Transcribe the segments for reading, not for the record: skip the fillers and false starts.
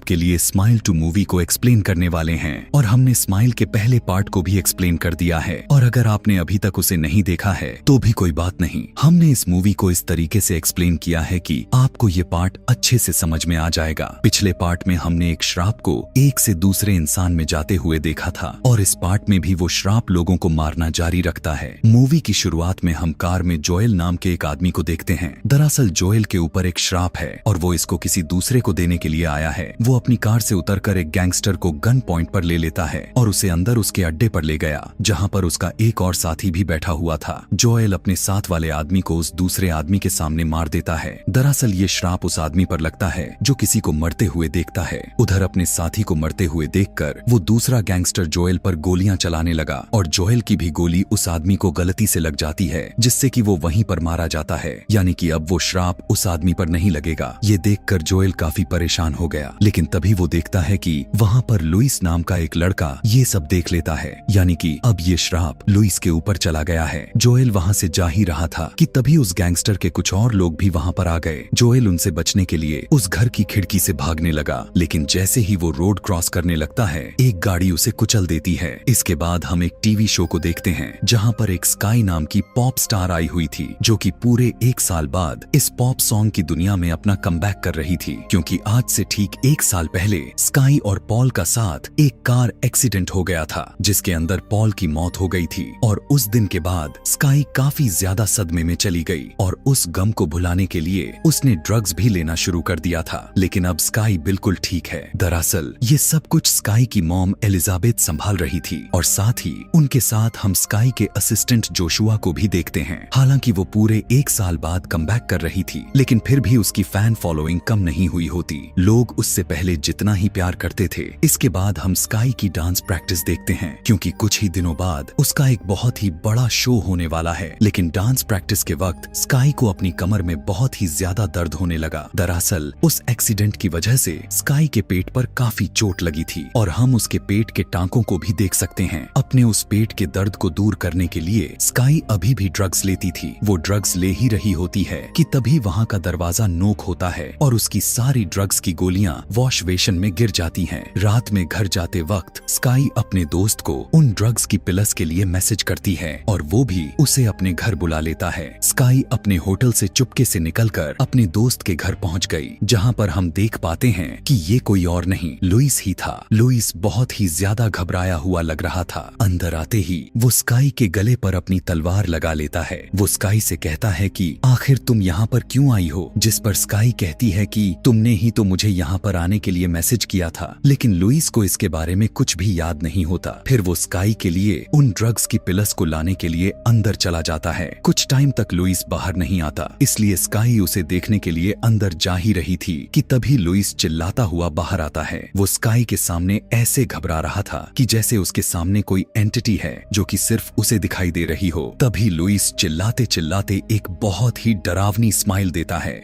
आपके लिए smile 2 movie को एक्सप्लेन करने वाले हैं और हमने स्माइल के पहले पार्ट को भी एक्सप्लेन कर दिया है और अगर आपने अभी तक उसे नहीं देखा है तो भी कोई बात नहीं। हमने इस मूवी को इस तरीके से एक्सप्लेन किया है कि आपको ये पार्ट अच्छे से समझ में आ जाएगा। पिछले पार्ट में हमने एक श्राप को एक से दूसरे इंसान में जाते हुए देखा था और इस पार्ट में भी वो श्राप लोगों को मारना जारी रखता है। मूवी की शुरुआत में हम कार में जोएल नाम के एक आदमी को देखते हैं। दरअसल जोएल के ऊपर एक श्राप है और वो इसको किसी दूसरे को देने के लिए आया है। वो अपनी कार से उतरकर एक गैंगस्टर को गन पॉइंट पर ले लेता है और उसे अंदर उसके अड्डे पर ले गया जहाँ पर उसका एक और साथी भी बैठा हुआ था। जोएल अपने साथ वाले आदमी को उस दूसरे आदमी के सामने मार देता है। दरअसल ये श्राप उस आदमी पर लगता है जो किसी को मरते हुए देखता है। उधर अपने साथी को मरते हुए देखकर वो दूसरा गैंगस्टर जोएल पर गोलियां चलाने लगा और जोएल की भी गोली उस आदमी को गलती से लग जाती है जिससे कि वो वहीं पर मारा जाता है। यानी कि अब वो श्राप उस आदमी पर नहीं लगेगा। ये देखकर जोएल काफी परेशान हो गया, लेकिन तभी वो देखता है कि वहाँ पर लुइस नाम का एक लड़का ये सब देख लेता है। यानी कि अब ये श्राप लुइस के ऊपर चला गया है। जोएल वहाँ से जा ही रहा था कि तभी उस गैंगस्टर के कुछ और लोग भी वहाँ पर आ गए। जोएल उनसे बचने के लिए उस घर की खिड़की से भागने लगा, लेकिन जैसे ही वो रोड क्रॉस करने लगता है एक गाड़ी उसे कुचल देती है। इसके बाद हम एक टीवी शो को देखते हैं जहाँ पर एक स्काई नाम की पॉप स्टार आई हुई थी जो कि पूरे 1 साल बाद इस पॉप सॉन्ग की दुनिया में अपना कमबैक कर रही थी, क्योंकि आज से ठीक 1 साल पहले स्काई और पॉल का साथ एक कार एक्सीडेंट हो गया था जिसके अंदर पॉल की मौत हो गई थी। और उस दिन के बाद स्काई काफी ज्यादा सदमे में चली गई और उस गम को भुलाने के लिए उसने ड्रग्स भी लेना शुरू कर दिया था। लेकिन अब स्काई बिल्कुल ठीक है। दरअसल ये सब कुछ स्काई की मॉम एलिजाबेथ संभाल रही थी और साथ ही उनके साथ हम स्काई के असिस्टेंट जोशुआ को भी देखते हैं। हालांकि वो पूरे 1 साल बाद कमबैक कर रही थी, लेकिन फिर भी उसकी फैन फॉलोइंग कम नहीं हुई होती। लोग उससे पहले जितना ही प्यार करते थे। इसके बाद हम स्काई की डांस प्रैक्टिस देखते हैं, क्योंकि कुछ ही दिनों बाद उसका एक बहुत ही बड़ा शो होने वाला है। लेकिन डांस प्रैक्टिस के वक्त स्काई को अपनी कमर में बहुत ही ज्यादा दर्द होने लगा। दरअसल उस एक्सीडेंट की वजह से स्काई के पेट पर काफी चोट लगी थी और हम उसके पेट के टांकों को भी देख सकते हैं। अपने उस पेट के दर्द को दूर करने के लिए स्काई अभी भी ड्रग्स लेती थी। वो ड्रग्स ले ही रही होती है कि तभी वहाँ का दरवाजा नोक होता है और उसकी सारी ड्रग्स की गोलियां वॉश बेसिन में गिर जाती हैं। रात में घर जाते वक्त स्काई अपने दोस्त को उन ड्रग्स की पिलस के लिए मैसेज करती है और वो भी उसे अपने घर बुला लेता है। स्काई अपने होटल से चुपके से निकलकर अपने दोस्त के घर पहुंच गई, जहां पर हम देख पाते हैं कि ये कोई और नहीं लुइस ही था। लुइस बहुत ही ज्यादा घबराया हुआ लग रहा था। अंदर आते ही वो स्काई के गले पर अपनी तलवार लगा लेता है। वो स्काई से कहता है कि आखिर तुम यहाँ पर क्यों आई हो, जिस पर स्काई कहती है कि तुमने ही तो मुझे यहाँ पर आने के लिए मैसेज किया था। लेकिन लुइस को इसके बारे में कुछ भी याद नहीं होता। फिर वो स्काई के लिए उन ड्रग्स की पिलस को लाने के लिए अंदर चला जाता है। कुछ टाइम तक लुइस बाहर नहीं आता, इसलिए स्काई उसे देखने के लिए अंदर जा ही रही थी कि तभी लुइस चिल्लाता हुआ बाहर आता है। वो स्काई के सामने ऐसे घबरा रहा था कि जैसे उसके सामने कोई एंटिटी है जो कि सिर्फ उसे दिखाई दे रही हो। तभी लुइस चिल्लाते चिल्लाते एक बहुत ही डरावनी स्माइल देता है।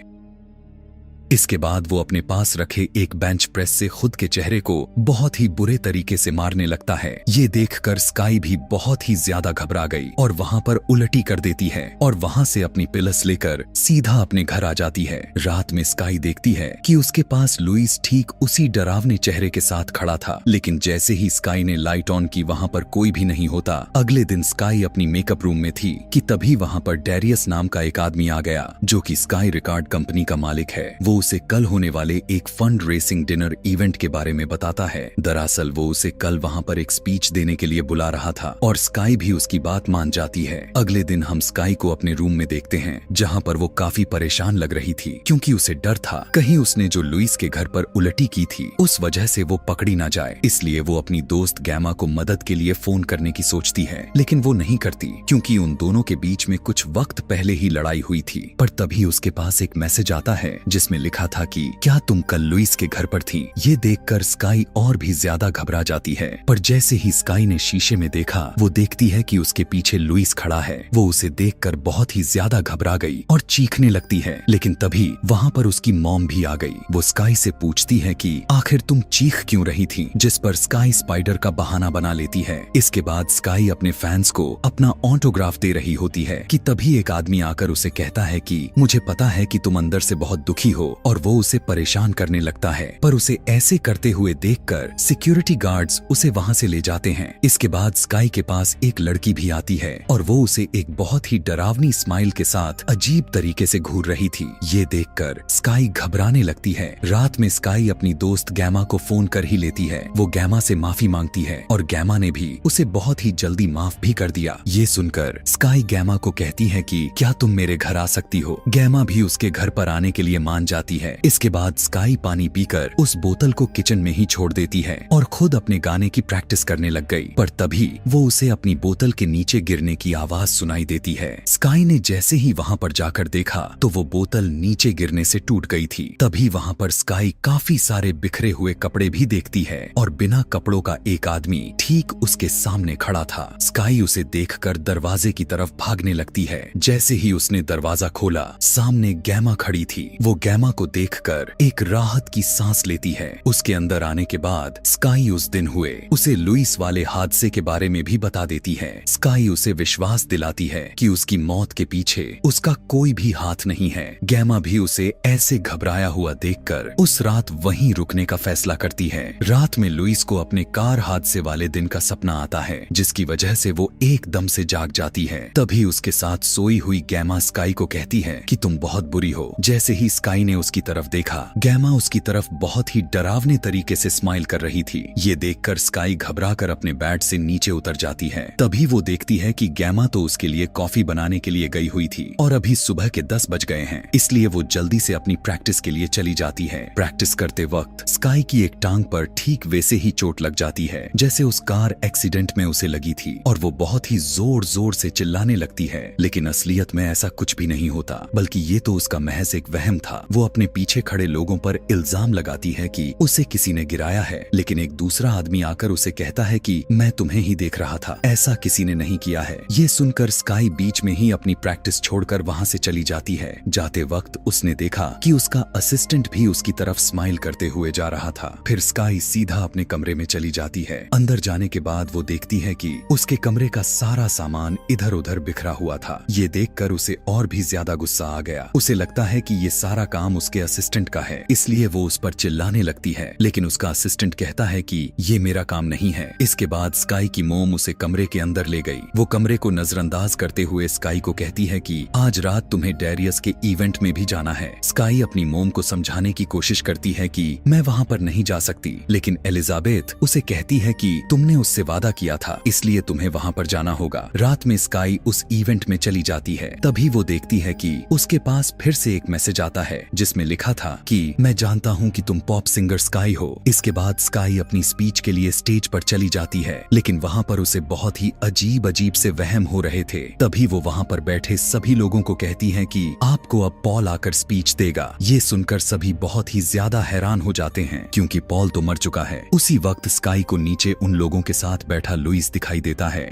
इसके बाद वो अपने पास रखे एक बेंच प्रेस से खुद के चेहरे को बहुत ही बुरे तरीके से मारने लगता है। ये देखकर स्काई भी बहुत ही ज्यादा घबरा गई और वहाँ पर उलटी कर देती है और वहाँ से अपनी पिलस लेकर सीधा अपने घर आ जाती है। रात में स्काई देखती है कि उसके पास लुइस ठीक उसी डरावने चेहरे के साथ खड़ा था, लेकिन जैसे ही स्काई ने लाइट ऑन की वहाँ पर कोई भी नहीं होता। अगले दिन स्काई अपनी मेकअप रूम में थी कि तभी वहाँ पर डेरियस नाम का एक आदमी आ गया जो कि स्काई रिकॉर्ड कंपनी का मालिक है। वो उसे कल होने वाले एक फंड रेसिंग डिनर इवेंट के बारे में बताता है। दरअसल वो उसे कल वहाँ पर एक स्पीच देने के लिए बुला रहा था और स्काई भी उसकी बात मान जाती है। अगले दिन हम स्काई को अपने रूम में देखते हैं, जहाँ पर वो काफी परेशान लग रही थी, क्योंकि उसे डर था कहीं उसने जो लुइस के घर पर उलटी की थी उस वजह से वो पकड़ी ना जाए। इसलिए वो अपनी दोस्त गैमा को मदद के लिए फोन करने की सोचती है, लेकिन वो नहीं करती क्योंकि उन दोनों के बीच में कुछ वक्त पहले ही लड़ाई हुई थी। पर तभी उसके पास एक मैसेज आता है जिसमें लिखा था कि क्या तुम कल लुइस के घर पर थी। ये देखकर स्काई और भी ज्यादा घबरा जाती है, पर जैसे ही स्काई ने शीशे में देखा वो देखती है कि उसके पीछे लुइस खड़ा है। वो उसे देखकर बहुत ही ज्यादा घबरा गई और चीखने लगती है, लेकिन तभी वहाँ पर उसकी मॉम भी आ गई। वो स्काई से पूछती है कि आखिर तुम चीख क्यों रही थी, जिस पर स्काई स्पाइडर का बहाना बना लेती है। इसके बाद स्काई अपने फैंस को अपना ऑटोग्राफ दे रही होती है कि तभी एक आदमी आकर उसे कहता है कि मुझे पता है कि तुम अंदर से बहुत दुखी हो और वो उसे परेशान करने लगता है, पर उसे ऐसे करते हुए देखकर सिक्योरिटी गार्ड्स उसे वहां से ले जाते हैं। इसके बाद स्काई के पास एक लड़की भी आती है और वो उसे एक बहुत ही डरावनी स्माइल के साथ अजीब तरीके से घूर रही थी। ये देखकर स्काई घबराने लगती है। रात में स्काई अपनी दोस्त गैमा को फोन कर ही लेती है। वो गैमा से माफी मांगती है और गैमा ने भी उसे बहुत ही जल्दी माफ भी कर दिया। ये सुनकर स्काई गैमा को कहती है कि क्या तुम मेरे घर आ सकती हो। गैमा भी उसके घर पर आने के लिए मान जाती है। इसके बाद स्काई पानी पीकर उस बोतल को किचन में ही छोड़ देती है और खुद अपने गाने की प्रैक्टिस करने लग गई। पर तभी वो उसे अपनी बोतल के नीचे गिरने की आवाज सुनाई देती है। स्काई ने जैसे ही वहां पर जाकर देखा तो वो बोतल नीचे गिरने से टूट गई थी। तभी वहां पर स्काई काफी सारे बिखरे हुए कपड़े भी देखती है और बिना कपड़ों का एक आदमी ठीक उसके सामने खड़ा था। स्काई उसे देखकर दरवाजे की तरफ भागने लगती है। जैसे ही उसने दरवाजा खोला, सामने गैमा खड़ी थी। वो गैमा को देखकर एक राहत की सांस लेती है। उसके अंदर आने के बाद स्काई उस दिन हुए उसे लुइस वाले हादसे के बारे में भी बता देती है। स्काई उसे विश्वास दिलाती है कि उसकी मौत के पीछे उसका कोई भी हाथ नहीं है। गैमा भी उसे ऐसे घबराया हुआ देखकर उस रात वहीं रुकने का फैसला करती है। रात में लुइस को अपने कार हादसे वाले दिन का सपना आता है, जिसकी वजह से वो एकदम से जाग जाती है। तभी उसके साथ सोई हुई गैमा स्काई को कहती है कि तुम बहुत बुरी हो। जैसे ही स्काई ने उसकी तरफ देखा, गैमा उसकी तरफ बहुत ही डरावने तरीके से स्माइल कर रही थी। ये देखकर स्काई घबराकर अपने बेड से नीचे उतर जाती है। तभी वो देखती है कि गैमा तो उसके लिए कॉफी बनाने के लिए गई हुई थी और अभी सुबह के 10 बज गए हैं, इसलिए वो जल्दी से अपनी प्रैक्टिस के लिए चली जाती है। प्रैक्टिस करते वक्त स्काई की एक टांग पर ठीक वैसे ही चोट लग जाती है जैसे उस कार एक्सीडेंट में उसे लगी थी और वो बहुत ही जोर जोर से चिल्लाने लगती है। लेकिन असलियत में ऐसा कुछ भी नहीं होता, बल्कि ये तो उसका महज एक वहम था। वो अपने पीछे खड़े लोगों पर इल्जाम लगाती है कि उसे किसी ने गिराया है, लेकिन एक दूसरा आदमी आकर उसे कहता है कि मैं तुम्हें ही देख रहा था, ऐसा किसी ने नहीं किया है। ये सुनकर स्काई बीच में ही अपनी प्रैक्टिस छोड़कर वहां से चली जाती है। जाते वक्त उसने देखा कि उसका असिस्टेंट भी उसकी तरफ स्माइल करते हुए जा रहा था। फिर स्काई सीधा अपने कमरे में चली जाती है। अंदर जाने के बाद वो देखती है कि उसके कमरे का सारा सामान इधर उधर बिखरा हुआ था। ये देखकर उसे और भी ज्यादा गुस्सा आ गया। उसे लगता है कि ये सारा काम उसके असिस्टेंट का है, इसलिए वो उस पर चिल्लाने लगती है। लेकिन उसका असिस्टेंट कहता है कि ये मेरा काम नहीं है। इसके बाद स्काई की मोम उसे कमरे के अंदर ले गई। वो कमरे को नजरअंदाज करते हुए स्काई को कहती है कि आज रात तुम्हें डेरियस के इवेंट में भी जाना है। स्काई अपनी मोम को समझाने की कोशिश करती है कि मैं वहां पर नहीं जा सकती, लेकिन एलिजाबेथ उसे कहती है कि तुमने उससे वादा किया था, इसलिए तुम्हें वहां पर जाना होगा। रात में स्काई उस इवेंट में चली जाती है। तभी वो देखती है कि उसके पास फिर से एक मैसेज आता है जिसमें लिखा था कि मैं जानता हूँ कि तुम पॉप सिंगर स्काई हो। इसके बाद स्काई अपनी स्पीच के लिए स्टेज पर चली जाती है, लेकिन वहां पर उसे बहुत ही अजीब अजीब से वहम हो रहे थे। तभी वो वहां पर बैठे सभी लोगों को कहती है कि आपको अब पॉल आकर स्पीच देगा। ये सुनकर सभी बहुत ही ज्यादा हैरान हो जाते हैं, क्योंकि पॉल तो मर चुका है। उसी वक्त स्काई को नीचे उन लोगों के साथ बैठा लुइस दिखाई देता है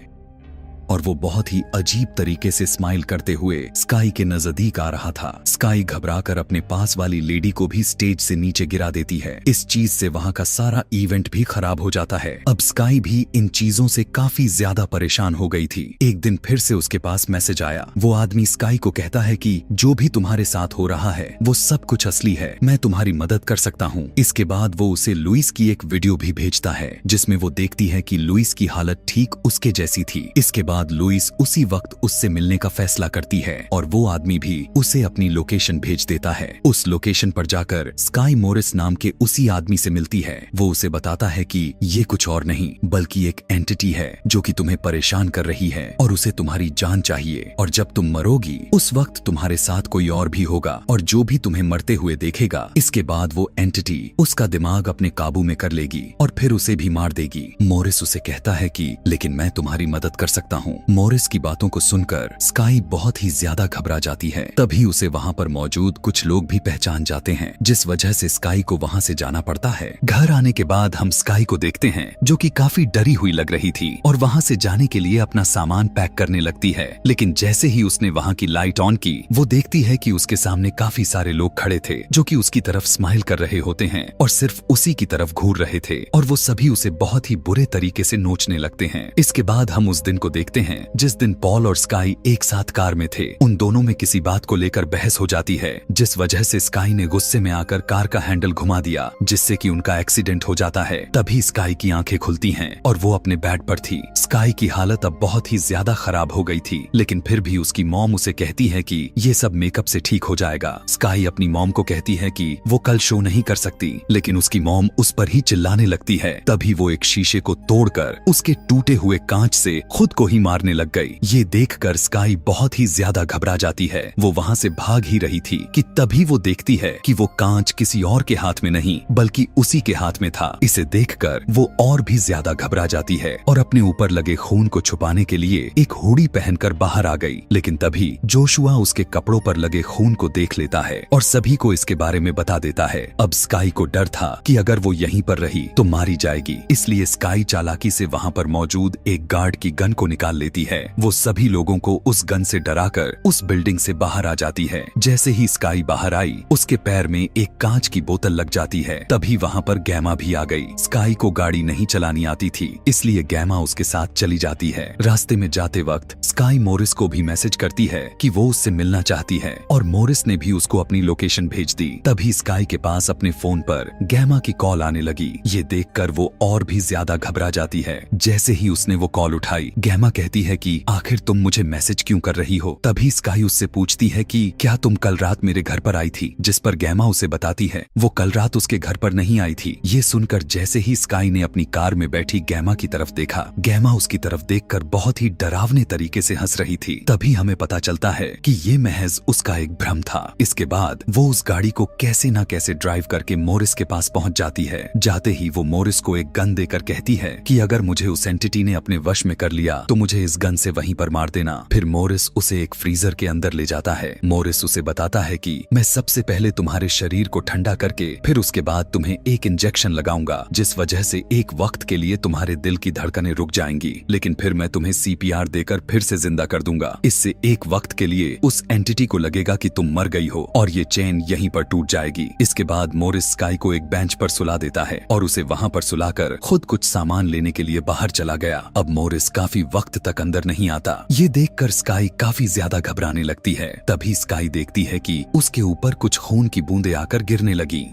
और वो बहुत ही अजीब तरीके से स्माइल करते हुए स्काई के नजदीक आ रहा था। स्काई घबराकर अपने पास वाली लेडी को भी स्टेज से नीचे गिरा देती है। इस चीज से वहां का सारा इवेंट भी खराब हो जाता है। अब स्काई भी इन चीजों से काफी ज्यादा परेशान हो गई थी। एक दिन फिर से उसके पास मैसेज आया। वो आदमी स्काई को कहता है कि जो भी तुम्हारे साथ हो रहा है वो सब कुछ असली है, मैं तुम्हारी मदद कर सकता हूँ। इसके बाद वो उसे लुइस की एक वीडियो भी भेजता है जिसमें वो देखती है कि लुइस की हालत ठीक उसके जैसी थी। इसके बाद लुइस उसी वक्त उससे मिलने का फैसला करती है और वो आदमी भी उसे अपनी लोकेशन भेज देता है। उस लोकेशन पर जाकर स्काई मोरिस नाम के उसी आदमी से मिलती है। वो उसे बताता है कि ये कुछ और नहीं बल्कि एक एंटिटी है जो कि तुम्हें परेशान कर रही है और उसे तुम्हारी जान चाहिए, और जब तुम मरोगी उस वक्त तुम्हारे साथ कोई और भी होगा और जो भी तुम्हें मरते हुए देखेगा, इसके बाद वो एंटिटी उसका दिमाग अपने काबू में कर लेगी और फिर उसे भी मार देगी। मोरिस उसे कहता है कि लेकिन मैं तुम्हारी मदद कर सकता हूँ। मोरिस की बातों को सुनकर स्काई बहुत ही ज्यादा घबरा जाती है। तभी उसे वहां पर मौजूद कुछ लोग भी पहचान जाते हैं, जिस वजह से स्काई को वहां से जाना पड़ता है। घर आने के बाद हम स्काई को देखते हैं जो कि काफी डरी हुई लग रही थी और वहां से जाने के लिए अपना सामान पैक करने लगती है। लेकिन जैसे ही उसने वहां की लाइट ऑन की, वो देखती है कि उसके सामने काफी सारे लोग खड़े थे जो कि उसकी तरफ स्माइल कर रहे होते हैं और सिर्फ उसी की तरफ घूर रहे थे और वो सभी उसे बहुत ही बुरे तरीके से नोचने लगते हैं। इसके बाद हम उस दिन को देखते दिखाते हैं जिस दिन पॉल और स्काई एक साथ कार में थे। उन दोनों में किसी बात को लेकर बहस हो जाती है, जिस वजह से स्काई ने गुस्से में आकर कार का हैंडल घुमा दिया, जिससे कि उनका एक्सीडेंट हो जाता है। तभी स्काई की आंखें खुलती हैं और वो अपने बेड पर थी। स्काई की हालत अब बहुत ही ज्यादा खराब हो गई थी, लेकिन फिर भी उसकी मॉम उसे कहती है कि ये सब मेकअप से ठीक हो जाएगा। स्काई अपनी मॉम को कहती है कि वो कल शो नहीं कर सकती, लेकिन उसकी मॉम उस पर ही चिल्लाने लगती है। तभी वो एक शीशे को तोड़कर उसके टूटे हुए कांच से खुद को ही मारने लग गई। ये देखकर स्काई बहुत ही ज्यादा घबरा जाती है। वो वहाँ से भाग ही रही थी कि तभी वो देखती है कि वो कांच किसी और के हाथ में नहीं बल्कि उसी के हाथ में था। इसे देखकर वो और भी ज्यादा घबरा जाती है और अपने ऊपर लगे खून को छुपाने के लिए एक हुडी पहनकर बाहर आ गई। लेकिन तभी जोशुआ उसके कपड़ों पर लगे खून को देख लेता है और सभी को इसके बारे में बता देता है। अब स्काई को डर था कि अगर वो यहीं पर रही तो मारी जाएगी, इसलिए स्काई चालाकी से वहाँ पर मौजूद एक गार्ड की गन को निकाल लेती है। वो सभी लोगों को उस गन से डराकर उस बिल्डिंग से बाहर आ जाती है। जैसे ही स्काई बाहर आई, उसके पैर में एक कांच की बोतल लग जाती है। तभी वहाँ पर गैमा भी आ गई। स्काई को गाड़ी नहीं चलानी आती थी, इसलिए गैमा उसके साथ चली जाती है। रास्ते में जाते वक्त स्काई मोरिस को भी मैसेज करती है कि वो उससे मिलना चाहती है और मोरिस ने भी उसको अपनी लोकेशन भेज दी। तभी स्काई के पास अपने फोन पर गैमा की कॉल आने लगी। ये देखकर वो और भी ज्यादा घबरा जाती है। जैसे ही उसने वो कॉल उठाई, गैमा कहती है कि आखिर तुम मुझे मैसेज क्यों कर रही हो। तभी स्काई उससे पूछती है कि क्या तुम कल रात मेरे घर पर आई थी, जिस पर गैमा उसे बताती है वो कल रात उसके घर पर नहीं आई थी। ये सुनकर जैसे ही स्काई ने अपनी कार में बैठी गैमा की तरफ देखा, गैमा उसकी तरफ देखकर बहुत ही डरावने तरीके से हंस रही थी। तभी हमें पता चलता है कि ये महज उसका एक भ्रम था। इसके बाद वो उस गाड़ी को कैसे न कैसे ड्राइव करके मोरिस के पास पहुंच जाती है। जाते ही वो मोरिस को एक गन देकर कहती है कि अगर मुझे उस एंटिटी ने अपने वश में कर लिया तो मुझे इस गन से वहीं पर मार देना। फिर मोरिस उसे एक फ्रीजर के अंदर ले जाता है। मोरिस उसे बताता है कि मैं सबसे पहले तुम्हारे शरीर को ठंडा करके फिर उसके बाद तुम्हें एक इंजेक्शन लगाऊंगा, जिस वजह से एक वक्त के लिए तुम्हारे दिल की धड़कनें रुक जाएंगी, लेकिन फिर मैं तुम्हें CPR देकर फिर से जिंदा कर दूंगा। इससे एक वक्त के लिए उस एंटिटी को लगेगा कि तुम मर गई हो और ये चेन यहीं पर टूट जाएगी। इसके बाद मोरिस स्काई को एक बेंच पर सुला देता है और उसे वहाँ पर सुलाकर खुद कुछ सामान लेने के लिए बाहर चला गया। अब मोरिस काफी वक्त तक अंदर नहीं आता। ये देखकर स्काई काफी ज्यादा घबराने लगती है। तभी स्काई देखती है कि उसके ऊपर कुछ खून की बूंदें आकर गिरने लगी।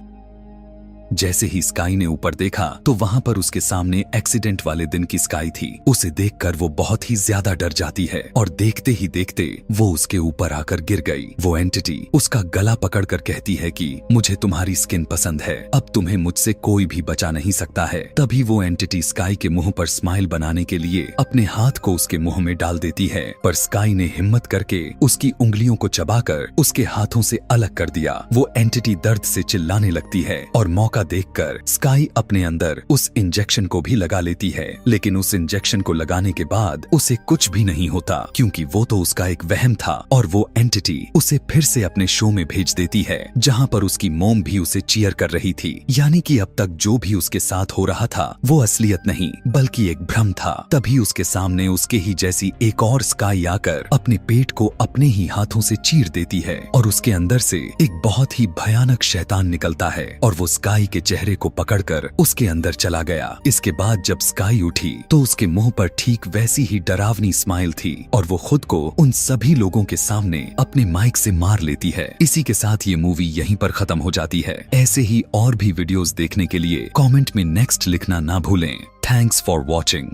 जैसे ही स्काई ने ऊपर देखा तो वहाँ पर उसके सामने एक्सीडेंट वाले दिन की स्काई थी। उसे देखकर वो बहुत ही ज्यादा डर जाती है और देखते ही देखते वो उसके ऊपर आकर गिर गई। वो एंटिटी उसका गला पकड़कर कहती है कि मुझे तुम्हारी स्किन पसंद है, अब तुम्हें मुझसे कोई भी बचा नहीं सकता है। तभी वो एंटिटी स्काई के मुंह पर स्माइल बनाने के लिए अपने हाथ को उसके मुंह में डाल देती है, पर स्काई ने हिम्मत करके उसकी उंगलियों को चबाकर उसके हाथों से अलग कर दिया। वो एंटिटी दर्द से चिल्लाने लगती है और मौका देखकर स्काई अपने अंदर उस इंजेक्शन को भी लगा लेती है, लेकिन उस इंजेक्शन को लगाने के बाद उसे कुछ भी नहीं होता, क्योंकि वो तो उसका एक वहम था और वो एंटिटी उसे फिर से अपने शो में भेज देती है, जहां पर उसकी मॉम भी उसे चीयर कर रही थी। यानी कि अब तक जो भी उसके साथ हो रहा था वो असलियत नहीं बल्कि एक भ्रम था। तभी उसके सामने उसके ही जैसी एक और स्काई आकर अपने पेट को अपने ही हाथों से चीर देती है और उसके अंदर से एक बहुत ही भयानक शैतान निकलता है और वो स्काई के चेहरे को पकड़कर उसके अंदर चला गया। इसके बाद जब स्काई उठी तो उसके मुंह पर ठीक वैसी ही डरावनी स्माइल थी और वो खुद को उन सभी लोगों के सामने अपने माइक से मार लेती है। इसी के साथ ये मूवी यहीं पर खत्म हो जाती है। ऐसे ही और भी वीडियोस देखने के लिए कमेंट में नेक्स्ट लिखना ना भूलें। Thanks for watching.